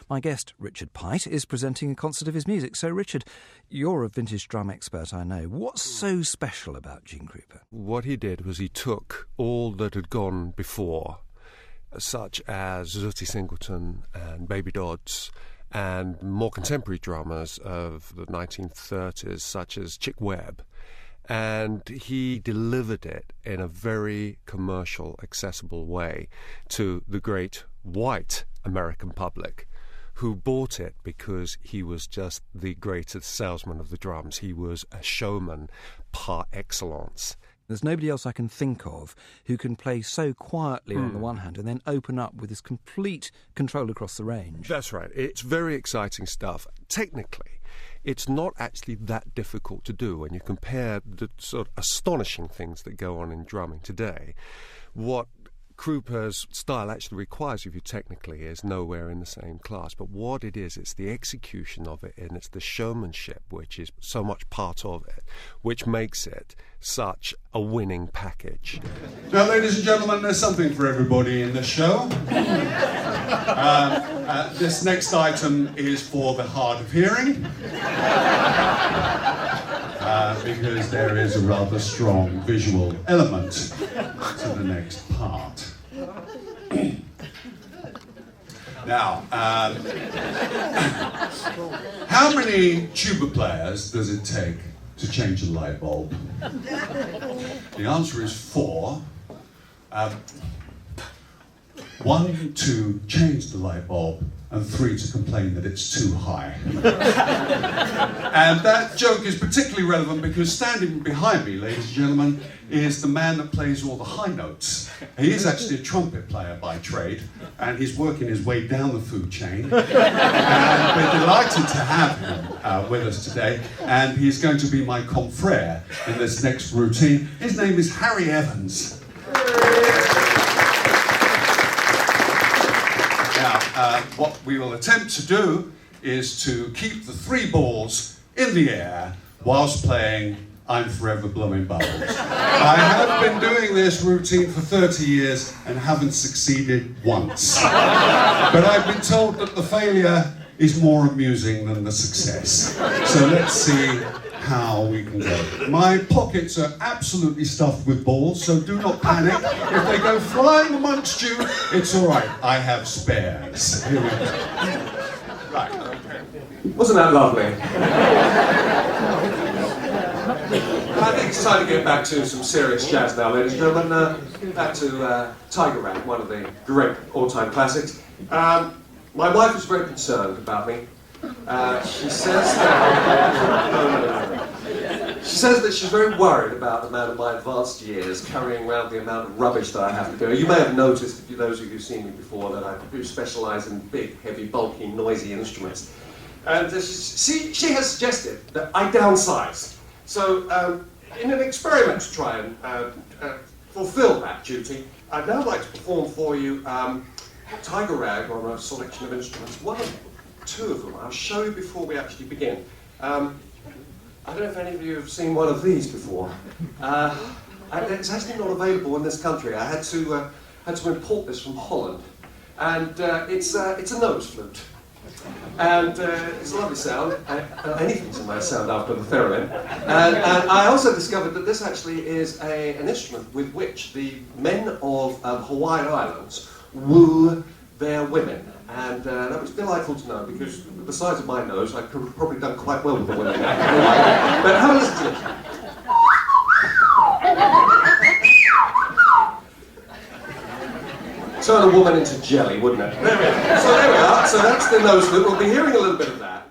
My guest, Richard Pite, is presenting a concert of his music. So, Richard, you're a vintage drum expert, I know. What's so special about Gene Krupa? What he did was he took all that had gone before, such as Zutty Singleton and Baby Dodds, and more contemporary drummers of the 1930s, such as Chick Webb, and he delivered it in a very commercial, accessible way to the great white American public, who bought it because he was just the greatest salesman of the drums. He was a showman par excellence. There's nobody else I can think of who can play so quietly on the one hand and then open up with this complete control across the range. That's right. It's very exciting stuff. Technically, it's not actually that difficult to do when you compare the sort of astonishing things that go on in drumming today. What Krupa's style actually requires of you technically is nowhere in the same class. But what it is, it's the execution of it, and it's the showmanship which is so much part of it, which makes it such a winning package. Now, ladies and gentlemen, there's something for everybody in this show. This next item is for the hard of hearing, because there is a rather strong visual element to the next part. Now, how many tuba players does it take to change a light bulb? The answer is 4. 1 to change the light bulb, and 3 to complain that it's too high. And that joke is particularly relevant because standing behind me, ladies and gentlemen, is the man that plays all the high notes. He is actually a trumpet player by trade, and he's working his way down the food chain. And we're delighted to have him with us today, and he's going to be my confrère in this next routine. His name is Harry Evans. Now, what we will attempt to do is to keep the 3 balls in the air whilst playing I'm Forever Blowing Bubbles. I have been doing this routine for 30 years and haven't succeeded once. But I've been told that the failure is more amusing than the success. So let's see how we can go. My pockets are absolutely stuffed with balls, so do not panic. If they go flying amongst you, it's all right. I have spares. Here we go. Right. Wasn't that lovely? I think it's time to get back to some serious jazz now, ladies and gentlemen. Back to Tiger Rag, one of the great all-time classics. My wife was very concerned about me. She says that she's very worried about the man of my advanced years carrying around the amount of rubbish that I have to do. You may have noticed, those of you who've seen me before, that I do specialise in big, heavy, bulky, noisy instruments. And she has suggested that I downsize. So, in an experiment to try and fulfil that duty, I'd now like to perform for you Tiger Rag on a selection of instruments. 2 of them I'll show you before we actually begin. I don't know if any of you have seen one of these before. It's actually not available in this country. I had to import this from Holland, and it's a nose flute. And it's a lovely sound. Anything's a nice sound after the theremin. And I also discovered that this actually is an instrument with which the men of Hawaiian Islands woo their women. And that was delightful to know, because with the size of my nose, I could have probably done quite well with the women. But have a listen to it. Turn a woman into jelly, wouldn't it? There we are. So there we are. So that's the nose flute. We'll be hearing a little bit of that.